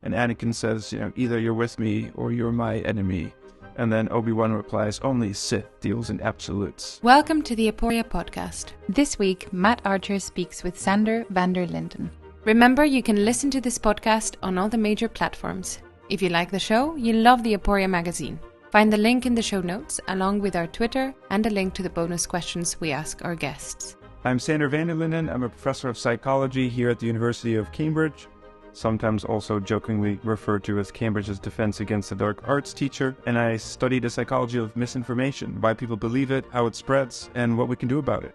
And Anakin says, either you're with me or you're my enemy. And then Obi-Wan replies, only Sith deals in absolutes. Welcome to the Aporia podcast. This week, Matt Archer speaks with Sander van der Linden. Remember, you can listen to this podcast on all the major platforms. If you like the show, you'll love the Aporia magazine. Find the link in the show notes, along with our Twitter and a link to the bonus questions we ask our guests. I'm Sander van der Linden. I'm a professor of psychology here at the University of Cambridge, sometimes also jokingly referred to as Cambridge's Defense Against the Dark Arts teacher, and I study the psychology of misinformation, why people believe it, how it spreads, and what we can do about it.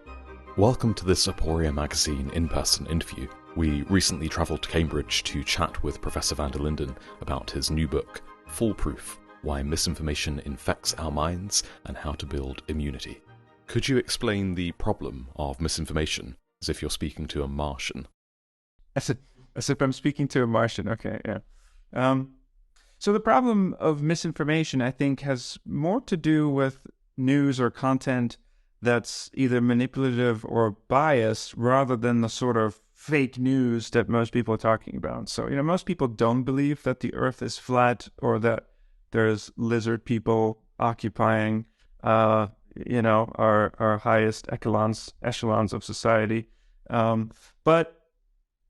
Welcome to this Aporia magazine in-person interview. We recently travelled to Cambridge to chat with Professor van der Linden about his new book, Foolproof: Why Misinformation Infects Our Minds and How to Build Immunity. Could you explain the problem of misinformation as if you're speaking to a Martian? As if I'm speaking to a Martian. Okay, yeah. So the problem of misinformation, I think, has more to do with news or content that's either manipulative or biased rather than the sort of fake news that most people are talking about. So, most people don't believe that the Earth is flat or that there's lizard people occupying, our highest echelons of society. But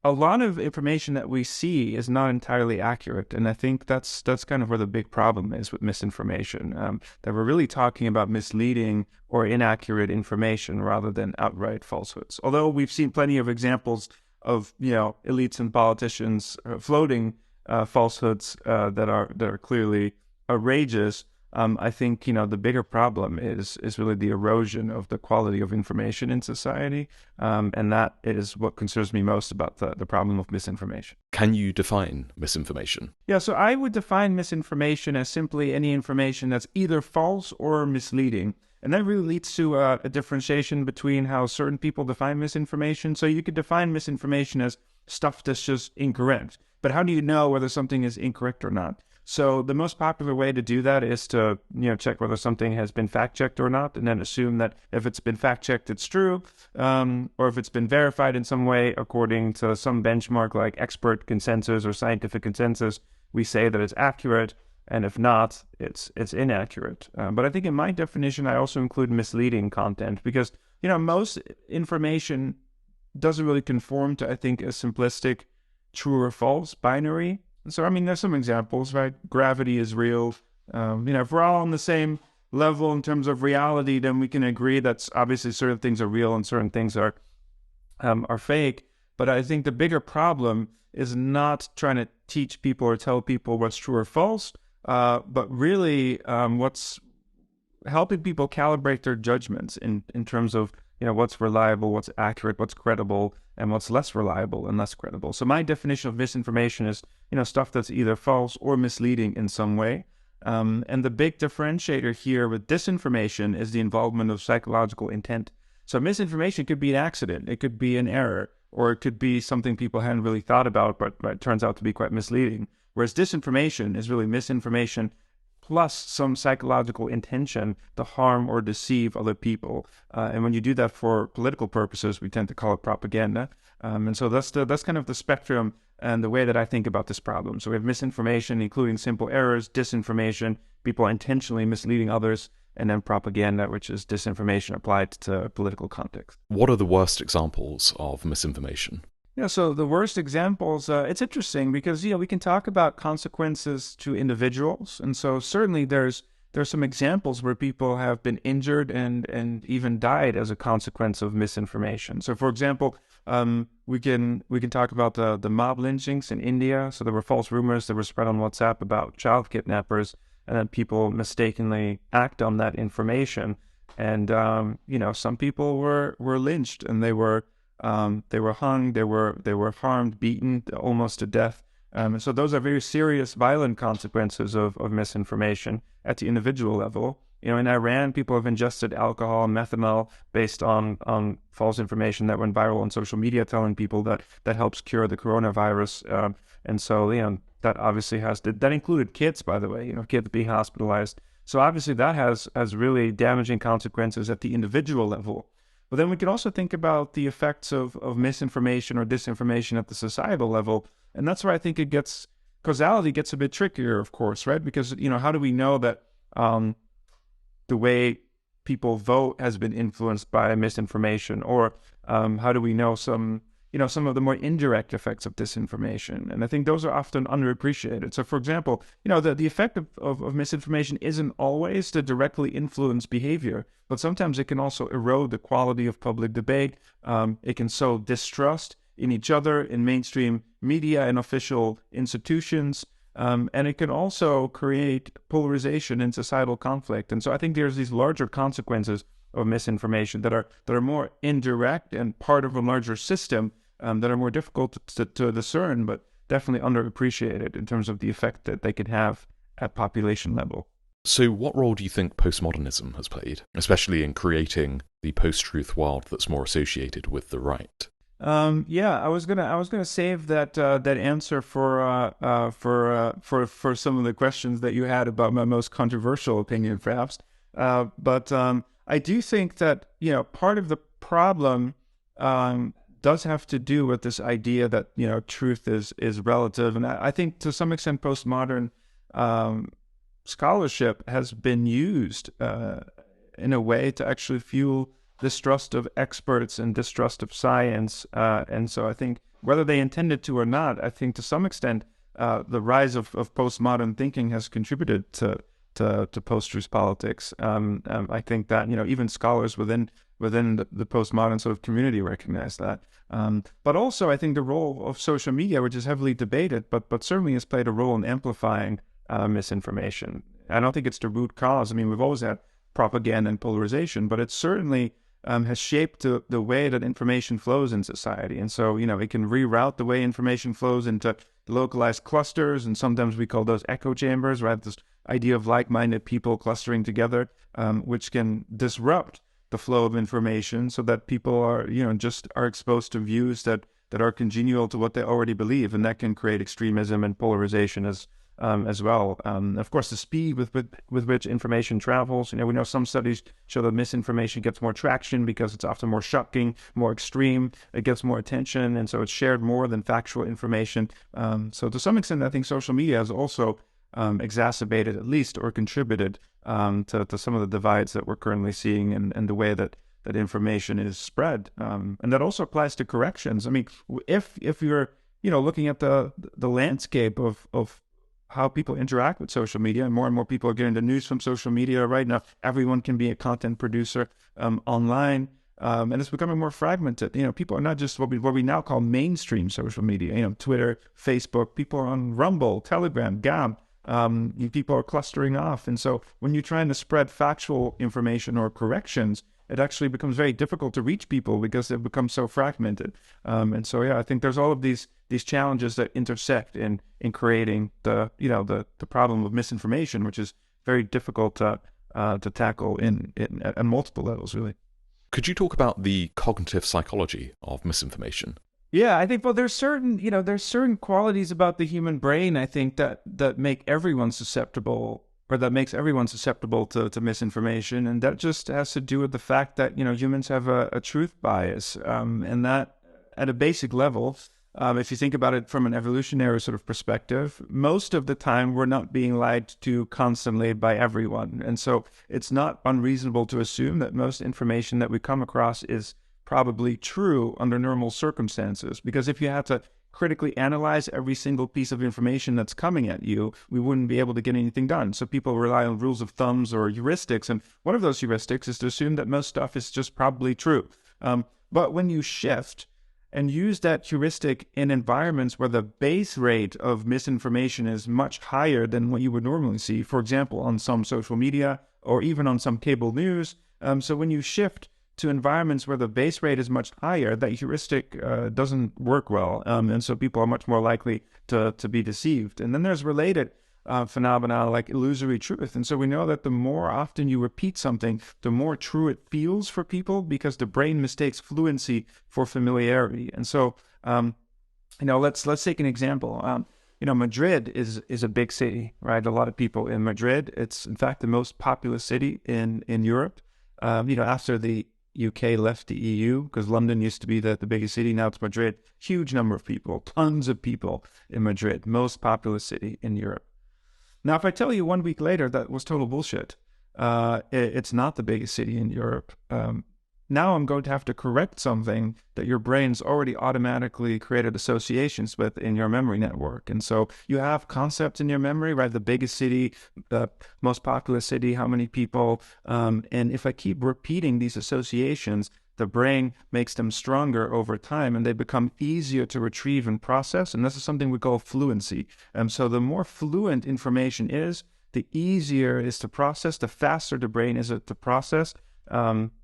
a lot of information that we see is not entirely accurate, and I think that's kind of where the big problem is with misinformation, that we're really talking about misleading or inaccurate information rather than outright falsehoods. Although we've seen plenty of examples of elites and politicians floating falsehoods that are clearly outrageous. I think, the bigger problem is really the erosion of the quality of information in society. And that is what concerns me most about the problem of misinformation. Can you define misinformation? Yeah, so I would define misinformation as simply any information that's either false or misleading. And that really leads to a differentiation between how certain people define misinformation. So you could define misinformation as stuff that's just incorrect. But how do you know whether something is incorrect or not? So the most popular way to do that is to, check whether something has been fact-checked or not, and then assume that if it's been fact-checked, it's true, or if it's been verified in some way according to some benchmark like expert consensus or scientific consensus, we say that it's accurate, and if not, it's inaccurate. But I think in my definition, I also include misleading content because, most information doesn't really conform to, I think, a simplistic true or false binary. So, there's some examples, right? Gravity is real. If we're all on the same level in terms of reality, then we can agree that obviously certain things are real and certain things are fake. But I think the bigger problem is not trying to teach people or tell people what's true or false, but really what's helping people calibrate their judgments in terms of what's reliable, what's accurate, what's credible, and what's less reliable and less credible. So my definition of misinformation is, stuff that's either false or misleading in some way. And the big differentiator here with disinformation is the involvement of psychological intent. So misinformation could be an accident, it could be an error, or it could be something people hadn't really thought about, but it turns out to be quite misleading. Whereas disinformation is really misinformation plus some psychological intention to harm or deceive other people. And when you do that for political purposes, we tend to call it propaganda. And so that's kind of the spectrum and the way that I think about this problem. So we have misinformation, including simple errors, disinformation, people intentionally misleading others, and then propaganda, which is disinformation applied to political context. What are the worst examples of misinformation? Yeah, so the worst examples, it's interesting because, we can talk about consequences to individuals. And so certainly there's some examples where people have been injured and even died as a consequence of misinformation. So for example, we can talk about the mob lynchings in India. So there were false rumors that were spread on WhatsApp about child kidnappers, and then people mistakenly act on that information. And, some people were lynched and they were hung, they were harmed, beaten almost to death. And so those are very serious, violent consequences of misinformation at the individual level. In Iran, people have ingested alcohol and methanol based on false information that went viral on social media, telling people that helps cure the coronavirus. And so, that obviously that included kids, by the way, kids being hospitalized. So obviously that has really damaging consequences at the individual level. But then we can also think about the effects of misinformation or disinformation at the societal level. And that's where I think it gets causality gets a bit trickier, of course, right? Because, how do we know that the way people vote has been influenced by misinformation? Or how do we know some of the more indirect effects of disinformation? And I think those are often underappreciated. So, for example, the effect of misinformation isn't always to directly influence behavior, but sometimes it can also erode the quality of public debate. It can sow distrust in each other, in mainstream media and official institutions. And it can also create polarization and societal conflict. And so I think there's these larger consequences of misinformation that are more indirect and part of a larger system, that are more difficult to discern, but definitely underappreciated in terms of the effect that they could have at population level. So what role do you think postmodernism has played, especially in creating the post-truth world that's more associated with the right? I was gonna save that answer for some of the questions that you had about my most controversial opinion, perhaps. But I do think that part of the problem does have to do with this idea that truth is relative, and I think to some extent postmodern scholarship has been used in a way to actually fuel distrust of experts and distrust of science. And so I think whether they intended to or not, I think to some extent the rise of postmodern thinking has contributed to post-truth politics. I think that even scholars within the postmodern sort of community recognize that. But also I think the role of social media, which is heavily debated, but certainly has played a role in amplifying misinformation. I don't think it's the root cause. I mean, we've always had propaganda and polarization, but it certainly has shaped the way that information flows in society. And so, it can reroute the way information flows into localized clusters, and sometimes we call those echo chambers, right? This idea of like-minded people clustering together, which can disrupt the flow of information so that people are, just are exposed to views that are congenial to what they already believe, and that can create extremism and polarization as well. Of course, the speed with which information travels. We know some studies show that misinformation gets more traction because it's often more shocking, more extreme. It gets more attention, and so it's shared more than factual information. So to some extent, I think social media has also exacerbated, at least, or contributed to some of the divides that we're currently seeing and the way that information is spread. And that also applies to corrections. I mean, if you're looking at the landscape of how people interact with social media, and more people are getting the news from social media right now. Everyone can be a content producer online, and it's becoming more fragmented. People are not just what we now call mainstream social media. Twitter, Facebook. People are on Rumble, Telegram, Gab. People are clustering off, and so when you're trying to spread factual information or corrections, it actually becomes very difficult to reach people because they've become so fragmented. And so, I think there's all of these challenges that intersect in creating the problem of misinformation, which is very difficult to tackle at multiple levels, really. Could you talk about the cognitive psychology of misinformation? Yeah, I think, well, there's certain qualities about the human brain, I think, that make everyone susceptible, or that makes everyone susceptible to misinformation. And that just has to do with the fact that, humans have a truth bias. And that at a basic level, if you think about it from an evolutionary sort of perspective, most of the time we're not being lied to constantly by everyone. And so it's not unreasonable to assume that most information that we come across is probably true under normal circumstances. Because if you had to critically analyze every single piece of information that's coming at you, we wouldn't be able to get anything done. So people rely on rules of thumbs or heuristics, and one of those heuristics is to assume that most stuff is just probably true. But when you shift and use that heuristic in environments where the base rate of misinformation is much higher than what you would normally see, for example, on some social media or even on some cable news, so when you shift to environments where the base rate is much higher, that heuristic doesn't work well. And so people are much more likely to be deceived. And then there's related phenomena like illusory truth. And so we know that the more often you repeat something, the more true it feels for people, because the brain mistakes fluency for familiarity. And so, let's take an example. Madrid is a big city, right? A lot of people in Madrid. It's in fact the most populous city in Europe. After the UK left the EU, because London used to be the biggest city. Now it's Madrid. Huge number of people, tons of people in Madrid, most populous city in Europe. Now, if I tell you 1 week later that was total bullshit, it's not the biggest city in Europe. Now I'm going to have to correct something that your brain's already automatically created associations with in your memory network. And so you have concepts in your memory, right? The biggest city, the most populous city, how many people. And if I keep repeating these associations, the brain makes them stronger over time and they become easier to retrieve and process. And this is something we call fluency. So the more fluent information is, the easier it is to process, the faster the brain is to process.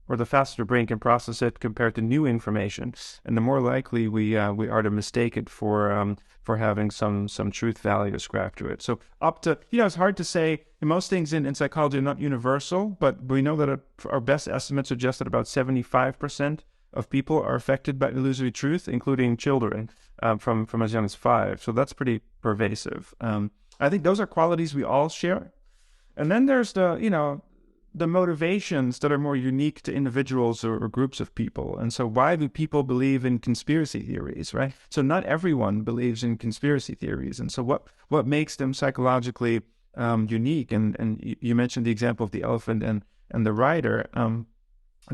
Or the faster the brain can process it compared to new information, and the more likely we are to mistake it for having some truth value ascribed to it. So up to, it's hard to say. Most things in psychology are not universal, but we know that our best estimates suggest that about 75% of people are affected by illusory truth, including children from as young as 5. So that's pretty pervasive. I think those are qualities we all share, and then there's the motivations that are more unique to individuals or groups of people. And so why do people believe in conspiracy theories, right? So not everyone believes in conspiracy theories. And so what makes them psychologically unique? And you mentioned the example of the elephant and the rider. And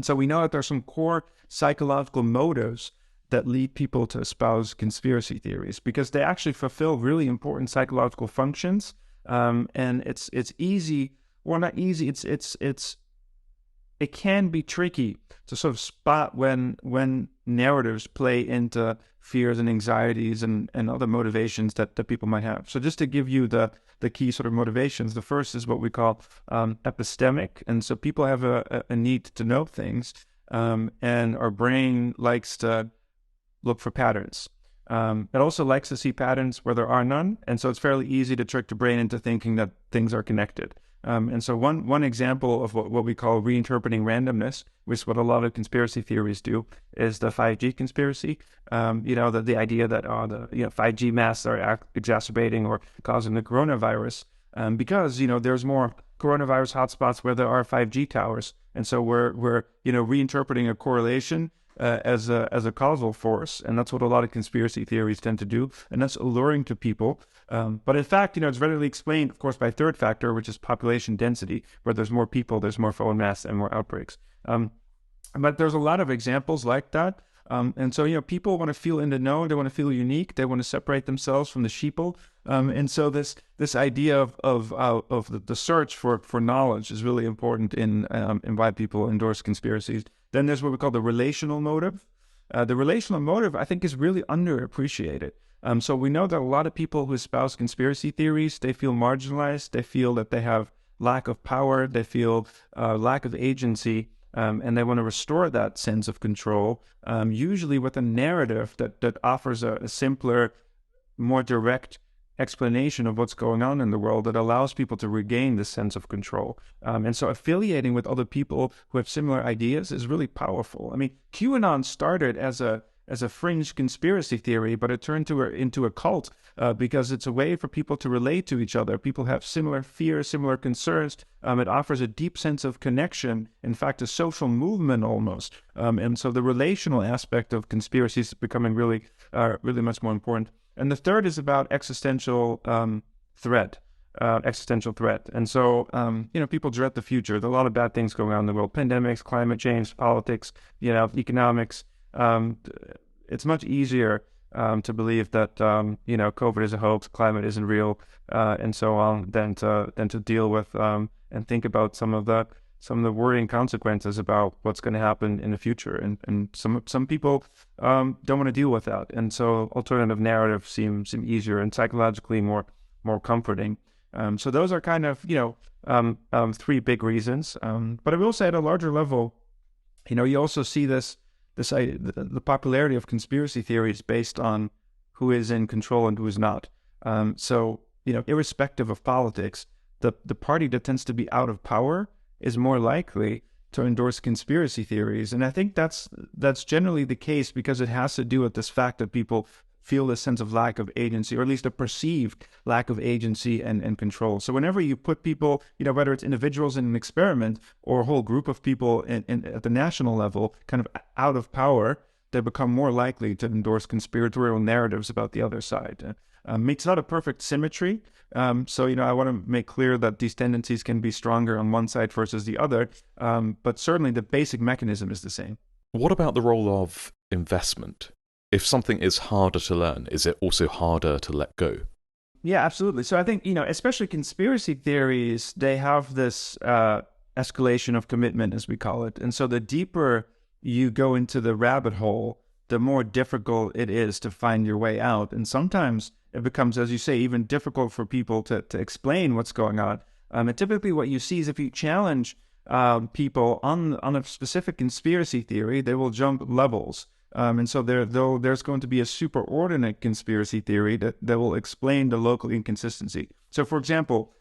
so we know that there are some core psychological motives that lead people to espouse conspiracy theories because they actually fulfill really important psychological functions. And it's easy. Well, not easy. It can be tricky to sort of spot when narratives play into fears and anxieties and other motivations that people might have. So just to give you the key sort of motivations, the first is what we call epistemic. And so people have a need to know things, and our brain likes to look for patterns. It also likes to see patterns where there are none. And so it's fairly easy to trick the brain into thinking that things are connected. And so one example of what we call reinterpreting randomness, which is what a lot of conspiracy theories do, is the 5G conspiracy. The idea that 5G masts are exacerbating or causing the coronavirus, because there's more coronavirus hotspots where there are 5G towers, and so we're reinterpreting a correlation as a causal force, and that's what a lot of conspiracy theories tend to do, and that's alluring to people. But in fact, it's readily explained, of course, by a third factor, which is population density. Where there's more people, there's more foreign mass and more outbreaks. But there's a lot of examples like that. And so, people want to feel in the know, they want to feel unique, they want to separate themselves from the sheeple. And so this idea of the search for knowledge is really important in why people endorse conspiracies. Then there's what we call the relational motive. The relational motive, I think, is really underappreciated. So we know that a lot of people who espouse conspiracy theories, they feel marginalized, they feel that they have lack of power, they feel lack of agency, and they want to restore that sense of control, usually with a narrative that offers a simpler, more direct explanation of what's going on in the world that allows people to regain this sense of control. And so affiliating with other people who have similar ideas is really powerful. I mean, QAnon started as a fringe conspiracy theory, but it turned into a cult because it's a way for people to relate to each other. People have similar fears, similar concerns. It offers a deep sense of connection, in fact, a social movement almost. And so the relational aspect of conspiracies is becoming really much more important. And the third is about existential threat. And so, people dread the future. There are a lot of bad things going on in the world: pandemics, climate change, politics, economics. It's much easier to believe that COVID is a hoax, climate isn't real, and so on, than to deal with and think about some of the worrying consequences about what's going to happen in the future. And some people don't want to deal with that, and so alternative narratives seem easier and psychologically more comforting. So those are kind of three big reasons. But I will say at a larger level, you also see the popularity of conspiracy theories based on who is in control and who is not. So irrespective of politics, the party that tends to be out of power is more likely to endorse conspiracy theories. And I think that's generally the case because it has to do with this fact that people feel a sense of lack of agency, or at least a perceived lack of agency and control. So whenever you put people, whether it's individuals in an experiment or a whole group of people at the national level, kind of out of power, they become more likely to endorse conspiratorial narratives about the other side. It's not a perfect symmetry. So I want to make clear that these tendencies can be stronger on one side versus the other. But certainly the basic mechanism is the same. What about the role of investment? If something is harder to learn, is it also harder to let go? Yeah, absolutely. So I think, especially conspiracy theories, they have this escalation of commitment, as we call it. And so the deeper you go into the rabbit hole, the more difficult it is to find your way out. And sometimes it becomes, as you say, even difficult for people to explain what's going on. And typically what you see is if you challenge people on a specific conspiracy theory, they will jump levels. And so there's going to be a superordinate conspiracy theory that will explain the local inconsistency. So, for example,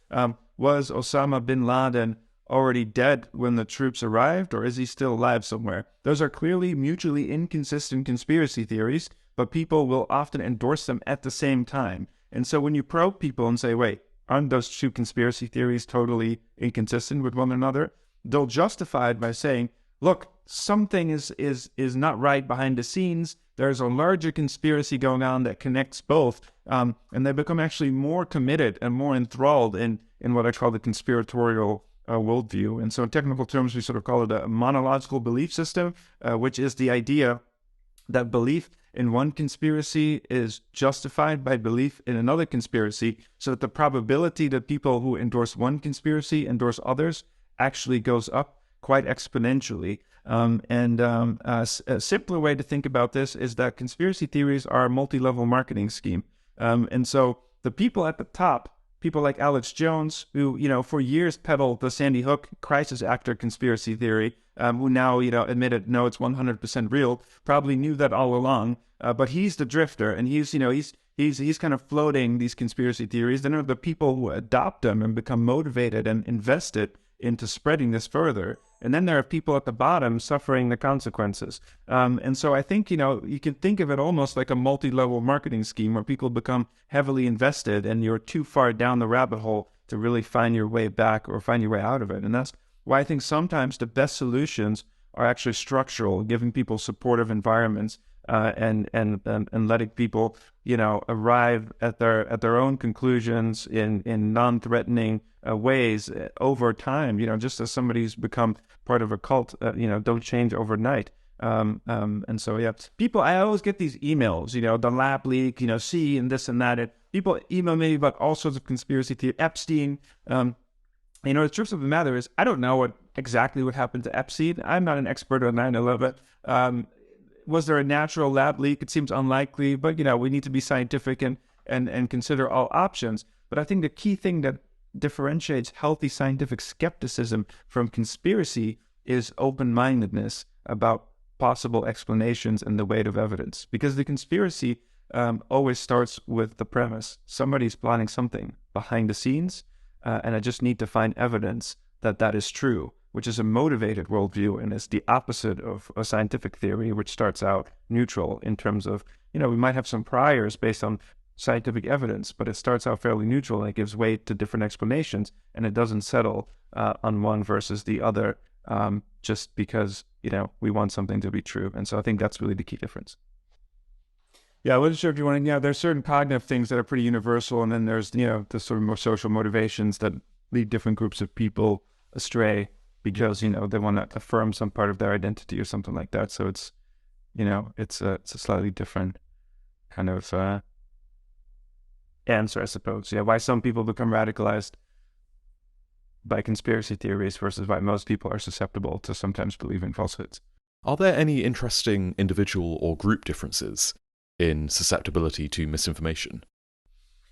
was Osama bin Laden already dead when the troops arrived, or is he still alive somewhere? Those are clearly mutually inconsistent conspiracy theories, but people will often endorse them at the same time. And so when you probe people and say, wait, aren't those two conspiracy theories totally inconsistent with one another? They'll justify it by saying, look, something is not right behind the scenes. There's a larger conspiracy going on that connects both. And they become actually more committed and more enthralled in what I call the conspiratorial worldview. And so in technical terms, we sort of call it a monological belief system, which is the idea that belief in one conspiracy is justified by belief in another conspiracy, so that the probability that people who endorse one conspiracy endorse others actually goes up quite exponentially. A simpler way to think about this is that conspiracy theories are a multi-level marketing scheme. And so the people at the top, people like Alex Jones, who, for years peddled the Sandy Hook crisis actor conspiracy theory, who now, admitted, no, it's 100% real, probably knew that all along. But he's the drifter, and he's kind of floating these conspiracy theories. Then there are the people who adopt them and become motivated and invested into spreading this further. And then there are people at the bottom suffering the consequences. And so I think, you can think of it almost like a multi-level marketing scheme where people become heavily invested and you're too far down the rabbit hole to really find your way back or find your way out of it. And that's why I think sometimes the best solutions are actually structural, giving people supportive environments, and letting people, arrive at their own conclusions in non-threatening ways over time. Just as somebody who's become part of a cult, don't change overnight. And so, yeah, people, I always get these emails, the lab leak, see, and this and that. People email me about all sorts of conspiracy theory, Epstein. The truth of the matter is, I don't know exactly what happened to Epstein. I'm not an expert on 9/11. Was there a natural lab leak? It seems unlikely, but, we need to be scientific and consider all options. But I think the key thing that differentiates healthy scientific skepticism from conspiracy is open-mindedness about possible explanations and the weight of evidence. Because the conspiracy always starts with the premise. Somebody's planning something behind the scenes, and I just need to find evidence that is true, which is a motivated worldview and is the opposite of a scientific theory, which starts out neutral in terms of, we might have some priors based on scientific evidence, but it starts out fairly neutral and it gives weight to different explanations, and it doesn't settle on one versus the other just because, we want something to be true. And so I think that's really the key difference. Yeah, I wasn't sure if you want to, there's certain cognitive things that are pretty universal, and then there's, the sort of more social motivations that lead different groups of people astray because, they want to affirm some part of their identity or something like that. So it's, it's a slightly different kind of answer, I suppose. Yeah, why some people become radicalized by conspiracy theories versus why most people are susceptible to sometimes believing falsehoods. Are there any interesting individual or group differences in susceptibility to misinformation?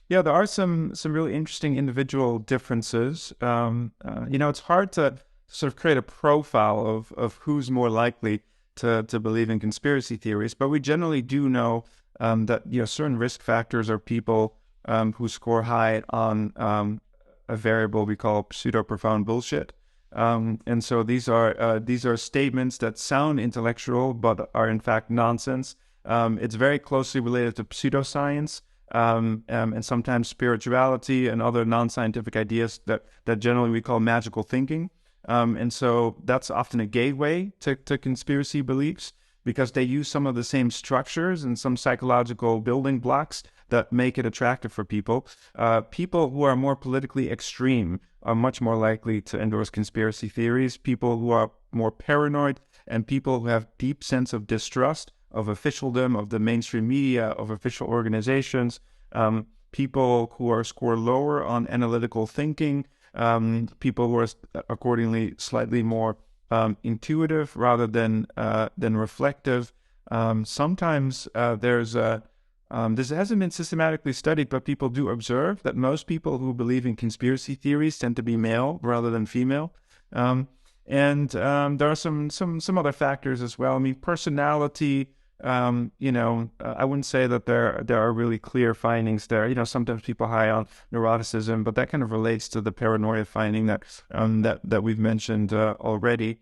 Yeah, there are some really interesting individual differences. It's hard to sort of create a profile of who's more likely to believe in conspiracy theories, but we generally do know that certain risk factors are people who score high on a variable we call pseudo-profound bullshit. And so these are statements that sound intellectual but are in fact nonsense. It's very closely related to pseudoscience, and sometimes spirituality and other non-scientific ideas that generally we call magical thinking. And so that's often a gateway to conspiracy beliefs, because they use some of the same structures and some psychological building blocks that make it attractive for people. People who are more politically extreme are much more likely to endorse conspiracy theories. People who are more paranoid and people who have deep sense of distrust of officialdom, of the mainstream media, of official organizations, people who are score lower on analytical thinking, people who are accordingly slightly more intuitive rather than reflective. Sometimes there's a this hasn't been systematically studied, but people do observe that most people who believe in conspiracy theories tend to be male rather than female. And there are some other factors as well. I mean, personality. I wouldn't say that there are really clear findings there. Sometimes people high on neuroticism, but that kind of relates to the paranoia finding that we've mentioned already.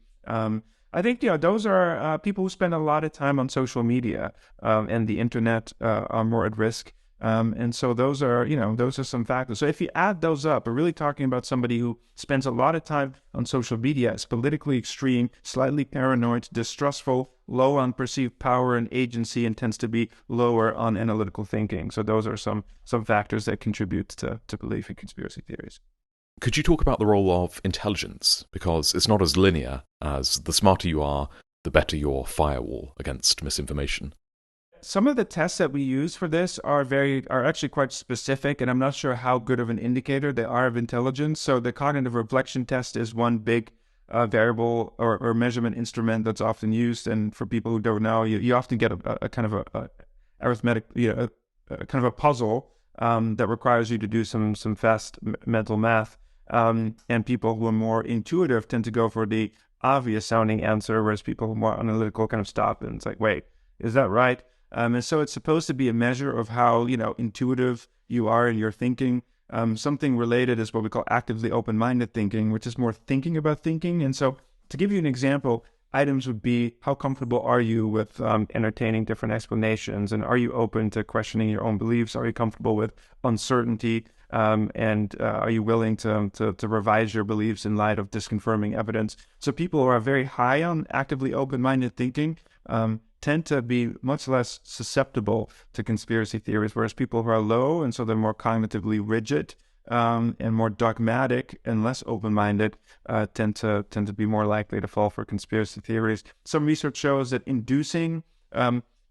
I think those are people who spend a lot of time on social media and the internet are more at risk. And so those are some factors. So if you add those up, we're really talking about somebody who spends a lot of time on social media, is politically extreme, slightly paranoid, distrustful, low on perceived power and agency, and tends to be lower on analytical thinking. So those are some factors that contribute to belief in conspiracy theories. Could you talk about the role of intelligence? Because it's not as linear as the smarter you are, the better your firewall against misinformation. Some of the tests that we use for this are actually quite specific, and I'm not sure how good of an indicator they are of intelligence. So the cognitive reflection test is one big variable or measurement instrument that's often used. And for people who don't know, you often get a kind of a arithmetic, a kind of a puzzle that requires you to do some fast mental math. And people who are more intuitive tend to go for the obvious sounding answer, whereas people who are more analytical kind of stop and it's like, wait, is that right? And so it's supposed to be a measure of how, intuitive you are in your thinking. Something related is what we call actively open-minded thinking, which is more thinking about thinking. And so to give you an example, items would be, how comfortable are you with entertaining different explanations? And are you open to questioning your own beliefs? Are you comfortable with uncertainty? And are you willing to revise your beliefs in light of disconfirming evidence? So people who are very high on actively open-minded thinking tend to be much less susceptible to conspiracy theories, whereas people who are low, and so they're more cognitively rigid and more dogmatic and less open-minded, tend to be more likely to fall for conspiracy theories. Some research shows that inducing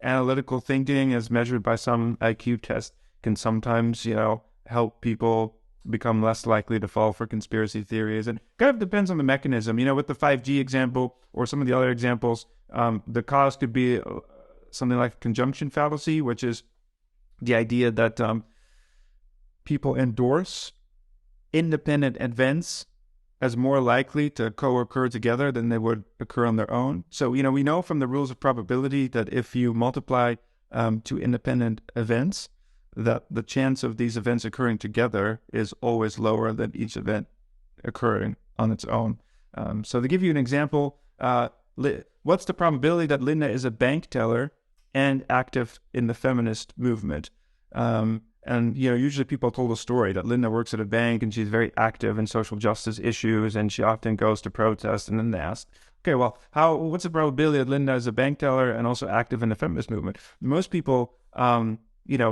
analytical thinking, as measured by some IQ test, can sometimes, help people become less likely to fall for conspiracy theories. And kind of depends on the mechanism. With the 5G example or some of the other examples, the cause could be something like conjunction fallacy, which is the idea that people endorse independent events as more likely to co-occur together than they would occur on their own. So, we know from the rules of probability that if you multiply two independent events, that the chance of these events occurring together is always lower than each event occurring on its own. So to give you an example, what's the probability that Linda is a bank teller and active in the feminist movement? And usually people told a story that Linda works at a bank and she's very active in social justice issues, and she often goes to protest. And then they ask, okay, well, what's the probability that Linda is a bank teller and also active in the feminist movement? Most people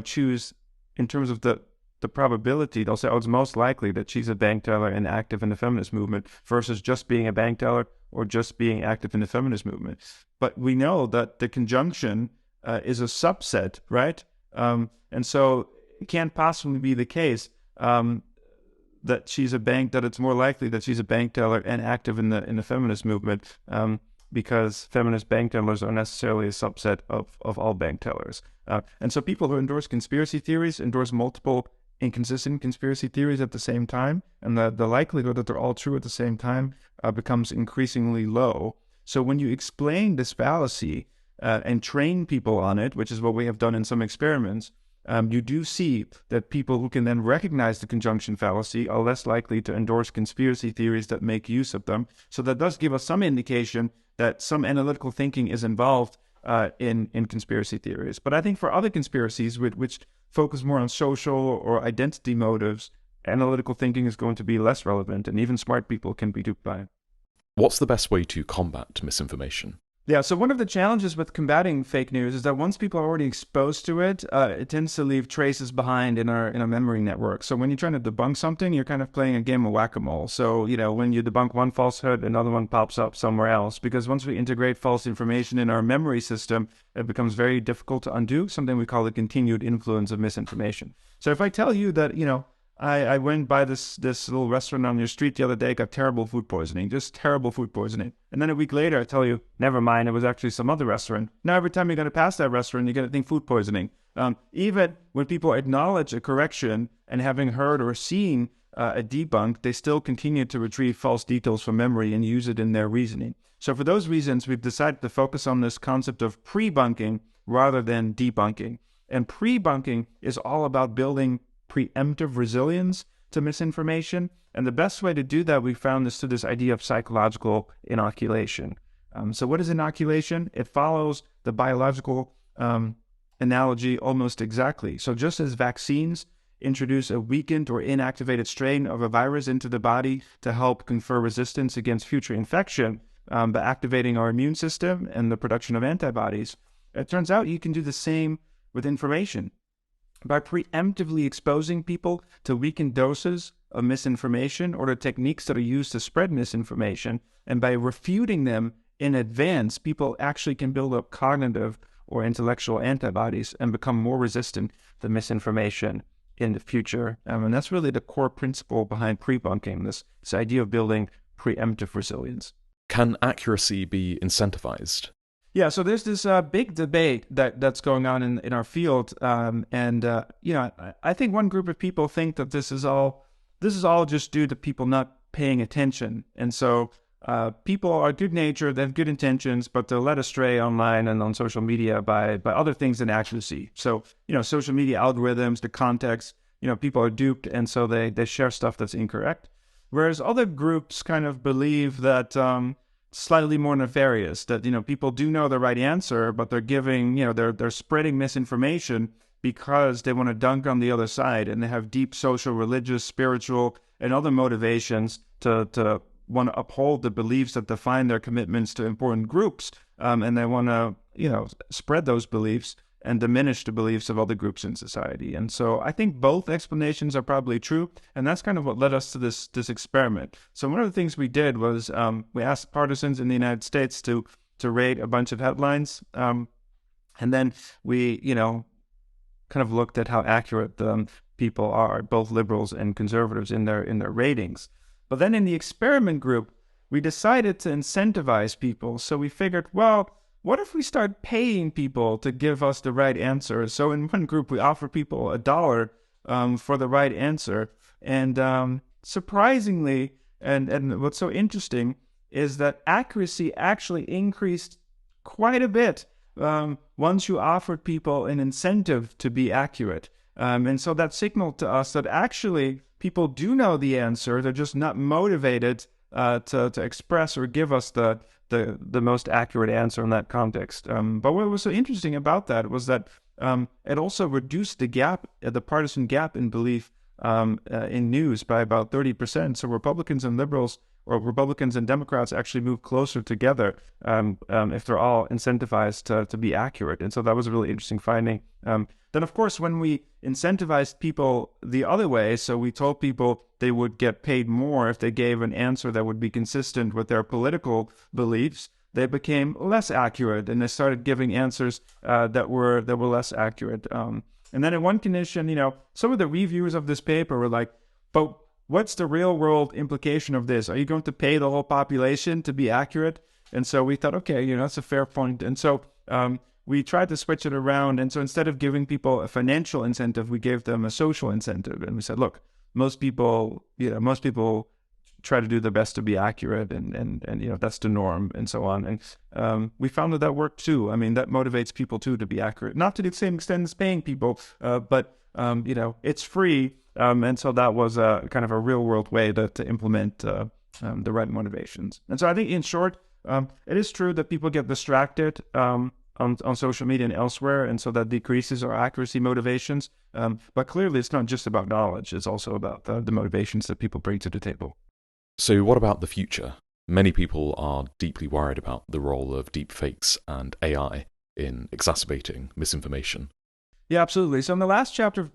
choose in terms of the probability. They'll say, it's most likely that she's a bank teller and active in the feminist movement versus just being a bank teller or just being active in the feminist movement. But we know that the conjunction is a subset, right? And so it can't possibly be the case that it's more likely that she's a bank teller and active in the feminist movement, because feminist bank tellers are necessarily a subset of all bank tellers. And so people who endorse conspiracy theories endorse multiple inconsistent conspiracy theories at the same time, and the likelihood that they're all true at the same time becomes increasingly low. So when you explain this fallacy and train people on it, which is what we have done in some experiments, you do see that people who can then recognize the conjunction fallacy are less likely to endorse conspiracy theories that make use of them. So that does give us some indication that some analytical thinking is involved in conspiracy theories. But I think for other conspiracies, which focus more on social or identity motives, analytical thinking is going to be less relevant, and even smart people can be duped by it. What's the best way to combat misinformation? Yeah, so one of the challenges with combating fake news is that once people are already exposed to it, it tends to leave traces behind in our memory network. So when you're trying to debunk something, you're kind of playing a game of whack-a-mole. So, when you debunk one falsehood, another one pops up somewhere else. Because once we integrate false information in our memory system, it becomes very difficult to undo, something we call the continued influence of misinformation. So if I tell you that, I went by this little restaurant on your street the other day, got terrible food poisoning, just terrible food poisoning. And then a week later, I tell you, never mind, it was actually some other restaurant. Now every time you're going to pass that restaurant, you're going to think food poisoning. Even when people acknowledge a correction and having heard or seen a debunk, they still continue to retrieve false details from memory and use it in their reasoning. So for those reasons, we've decided to focus on this concept of pre-bunking rather than debunking. And pre-bunking is all about building preemptive resilience to misinformation. And the best way to do that, we found, is through this idea of psychological inoculation. So what is inoculation? It follows the biological analogy almost exactly. So just as vaccines introduce a weakened or inactivated strain of a virus into the body to help confer resistance against future infection by activating our immune system and the production of antibodies, it turns out you can do the same with information. By preemptively exposing people to weakened doses of misinformation or the techniques that are used to spread misinformation, and by refuting them in advance, people actually can build up cognitive or intellectual antibodies and become more resistant to misinformation in the future. And that's really the core principle behind pre-bunking, this idea of building preemptive resilience. Can accuracy be incentivized? Yeah, so there's this big debate that's going on in our field, I think one group of people think that this is all just due to people not paying attention, and so people are good-natured, they have good intentions, but they're led astray online and on social media by other things than accuracy. So social media algorithms, the context, people are duped, and so they share stuff that's incorrect. Whereas other groups kind of believe that slightly more nefarious, that people do know the right answer, but they're giving they're spreading misinformation because they want to dunk on the other side, and they have deep social, religious, spiritual, and other motivations to want to uphold the beliefs that define their commitments to important groups, and they want to spread those beliefs and diminish the beliefs of other groups in society. And so I think both explanations are probably true, and that's kind of what led us to this experiment. So one of the things we did was we asked partisans in the United States to rate a bunch of headlines, and then we kind of looked at how accurate people are, both liberals and conservatives, in their ratings. But then in the experiment group, we decided to incentivize people. So we figured, well, what if we start paying people to give us the right answer? So in one group, we offer people $1 for the right answer. And surprisingly, and what's so interesting is that accuracy actually increased quite a bit once you offered people an incentive to be accurate. And so that signaled to us that actually people do know the answer. They're just not motivated to express or give us the most accurate answer in that context. But what was so interesting about that was that it also reduced the partisan gap in belief in news by about 30%. So Republicans and liberals, or Republicans and Democrats, actually move closer together if they're all incentivized to be accurate. And so that was a really interesting finding. Then, of course, when we incentivized people the other way, so we told people they would get paid more if they gave an answer that would be consistent with their political beliefs, they became less accurate, and they started giving answers that were less accurate. And then in one condition, some of the reviewers of this paper were like, but what's the real world implication of this? Are you going to pay the whole population to be accurate? And so we thought, okay, that's a fair point. And so we tried to switch it around. And so instead of giving people a financial incentive, we gave them a social incentive. And we said, look, most people try to do their best to be accurate, and that's the norm, and so on. And we found that worked too. I mean, that motivates people too to be accurate, not to the same extent as paying people, but it's free, and so that was a kind of a real world way to implement the right motivations. And so I think, in short, it is true that people get distracted on social media and elsewhere, and so that decreases our accuracy motivations. But clearly, it's not just about knowledge; it's also about the motivations that people bring to the table. So, what about the future? Many people are deeply worried about the role of deepfakes and AI in exacerbating misinformation. Yeah, absolutely. So in the last chapter of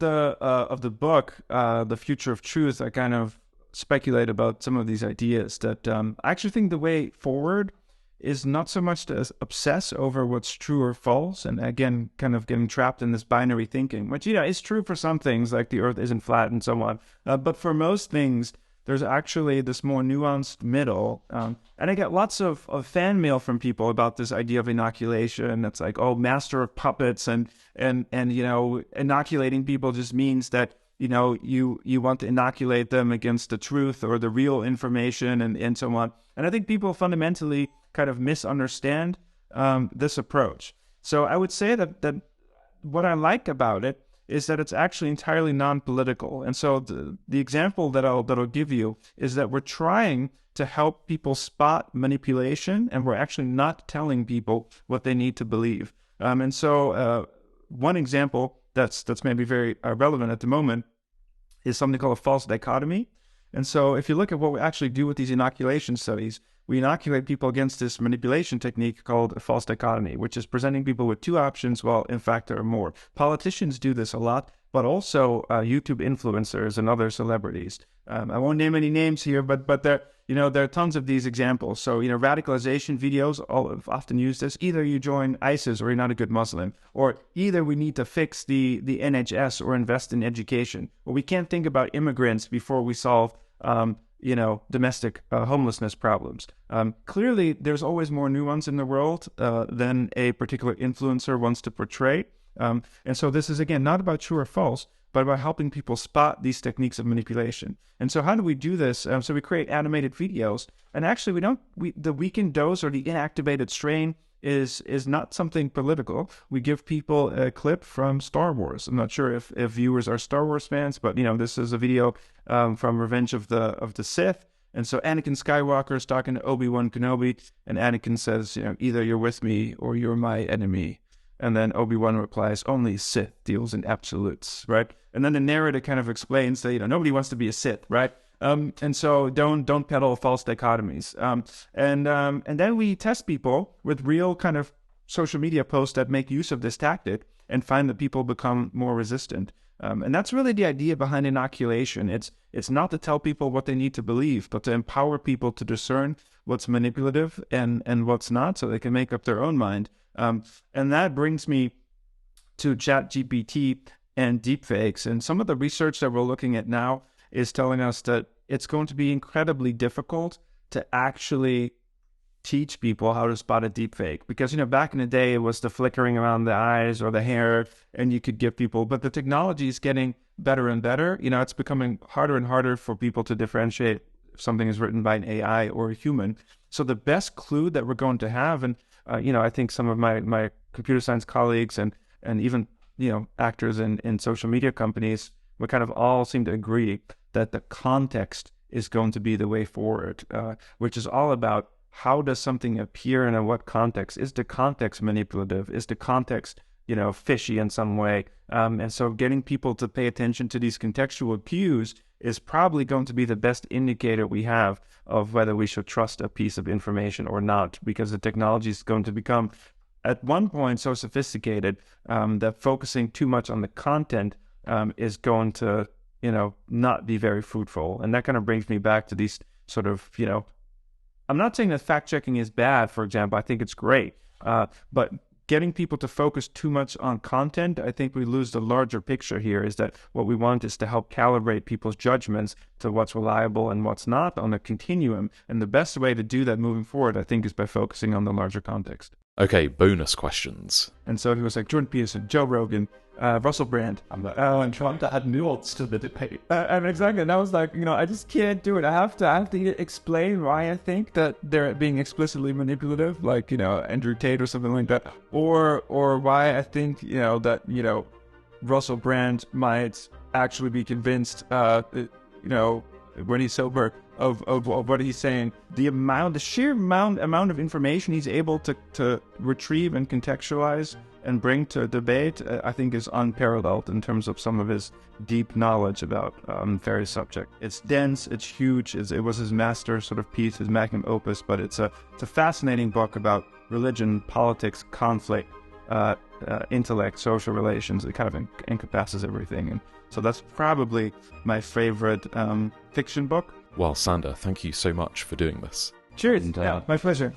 the book, The Future of Truth, I kind of speculate about some of these ideas that I actually think the way forward is not so much to obsess over what's true or false, and again, kind of getting trapped in this binary thinking, which, is true for some things, like the earth isn't flat and so on. But for most things, there's actually this more nuanced middle. And I get lots of fan mail from people about this idea of inoculation. It's like, oh, master of puppets, and inoculating people just means that, you want to inoculate them against the truth or the real information and so on. And I think people fundamentally kind of misunderstand this approach. So I would say that what I like about it is that it's actually entirely non-political. And so the example that I'll give you is that we're trying to help people spot manipulation, and we're actually not telling people what they need to believe. And so one example that's maybe very relevant at the moment is something called a false dichotomy. And so if you look at what we actually do with these inoculation studies, we inoculate people against this manipulation technique called a false dichotomy, which is presenting people with two options, while in fact there are more. Politicians do this a lot, but also YouTube influencers and other celebrities. I won't name any names here, but there are tons of these examples. So, radicalization videos often use this. Either you join ISIS or you're not a good Muslim, or either we need to fix the NHS or invest in education, or we can't think about immigrants before we solve domestic homelessness problems. Clearly, there's always more nuance in the world than a particular influencer wants to portray. And so this is, again, not about true or false, but about helping people spot these techniques of manipulation. And so how do we do this? So we create animated videos. And actually, the weakened dose or the inactivated strain is not something political. We give people a clip from Star Wars. I'm not sure if viewers are Star Wars fans, but this is a video from Revenge of the Sith. And so Anakin Skywalker is talking to Obi-Wan Kenobi, and Anakin says, either you're with me or you're my enemy. And then Obi-Wan replies, only Sith deals in absolutes, right? And then the narrator kind of explains that, nobody wants to be a Sith, right? And so don't peddle false dichotomies. And then we test people with real kind of social media posts that make use of this tactic and find that people become more resistant. And that's really the idea behind inoculation. It's not to tell people what they need to believe, but to empower people to discern what's manipulative and what's not, so they can make up their own mind. And that brings me to ChatGPT and deepfakes. And some of the research that we're looking at now is telling us that it's going to be incredibly difficult to actually teach people how to spot a deepfake. Because, back in the day, it was the flickering around the eyes or the hair, and you could give people, but the technology is getting better and better. It's becoming harder and harder for people to differentiate if something is written by an AI or a human. So the best clue that we're going to have, and I think some of my computer science colleagues and even actors in social media companies, we kind of all seem to agree that the context is going to be the way forward, which is all about how does something appear and in what context. Is the context manipulative? Is the context fishy in some way? And so getting people to pay attention to these contextual cues is probably going to be the best indicator we have of whether we should trust a piece of information or not, because the technology is going to become, at one point, so sophisticated that focusing too much on the content is going to, not be very fruitful. And that kind of brings me back to these sort of, I'm not saying that fact-checking is bad, for example. I think it's great. But getting people to focus too much on content, I think we lose the larger picture here, is that what we want is to help calibrate people's judgments to what's reliable and what's not on a continuum. And the best way to do that moving forward, I think, is by focusing on the larger context. Okay, bonus questions. And so he was like Jordan Peterson, Joe Rogan, Russell Brand. I'm like, and trying to add nuance to the debate. And exactly, and I was like, I just can't do it. I have to explain why I think that they're being explicitly manipulative, like, Andrew Tate or something like that, or why I think, that, Russell Brand might actually be convinced, when he's sober, of what he's saying. The sheer amount of information he's able to retrieve and contextualize and bring to debate, I think is unparalleled in terms of some of his deep knowledge about various subjects. It's dense, it's huge, it was his master sort of piece, his magnum opus, but it's a fascinating book about religion, politics, conflict, intellect, social relations. It kind of encompasses everything. And so that's probably my favorite fiction book. Well, Sander, thank you so much for doing this. Cheers. Yeah, my pleasure.